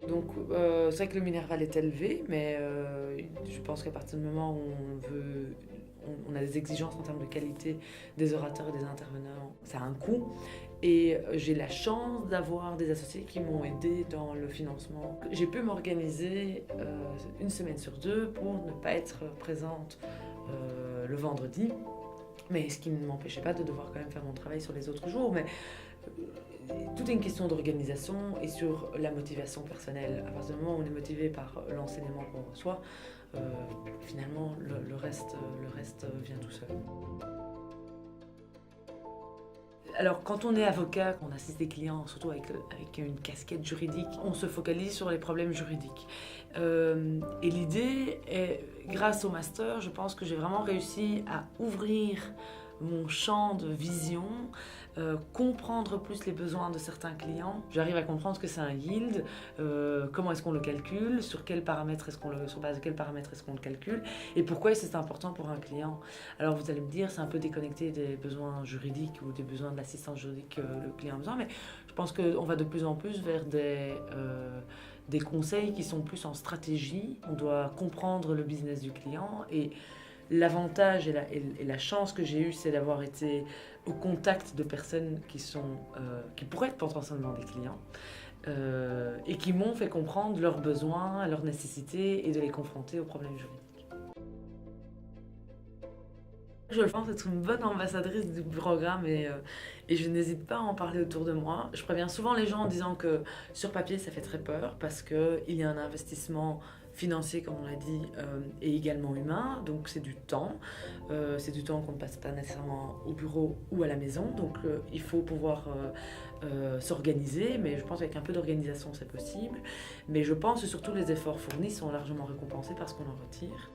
Donc c'est vrai que le minerval est élevé, mais je pense qu'à partir du moment où on a des exigences en termes de qualité des orateurs et des intervenants, ça a un coût. Et j'ai la chance d'avoir des associés qui m'ont aidé dans le financement. J'ai pu m'organiser une semaine sur deux pour ne pas être présente le vendredi, mais ce qui ne m'empêchait pas de devoir quand même faire mon travail sur les autres jours. Mais tout est une question d'organisation et sur la motivation personnelle. À partir du moment où on est motivé par l'enseignement qu'on reçoit, euh, finalement le reste vient tout seul. Alors, quand on est avocat, on assiste des clients, surtout avec une casquette juridique, on se focalise sur les problèmes juridiques. Et l'idée est, grâce au master, je pense que j'ai vraiment réussi à ouvrir mon champ de vision, comprendre plus les besoins de certains clients. J'arrive à comprendre ce que c'est un yield, comment est-ce qu'on le calcule, sur base de quels paramètres est-ce qu'on le calcule, et pourquoi c'est important pour un client. Alors vous allez me dire, c'est un peu déconnecté des besoins juridiques ou des besoins de l'assistance juridique que le client a besoin, mais je pense qu'on va de plus en plus vers des conseils qui sont plus en stratégie. On doit comprendre le business du client et l'avantage et la chance que j'ai eue, c'est d'avoir été au contact de personnes qui pourraient être potentiellement des clients et qui m'ont fait comprendre leurs besoins, leurs nécessités et de les confronter aux problèmes juridiques. Je pense être une bonne ambassadrice du programme et je n'hésite pas à en parler autour de moi. Je préviens souvent les gens en disant que sur papier ça fait très peur parce qu'il y a un investissement financier comme on l'a dit et également humain, donc c'est du temps qu'on ne passe pas nécessairement au bureau ou à la maison, donc il faut pouvoir s'organiser, mais je pense qu'avec un peu d'organisation c'est possible, mais je pense que surtout les efforts fournis sont largement récompensés parce qu'on en retire.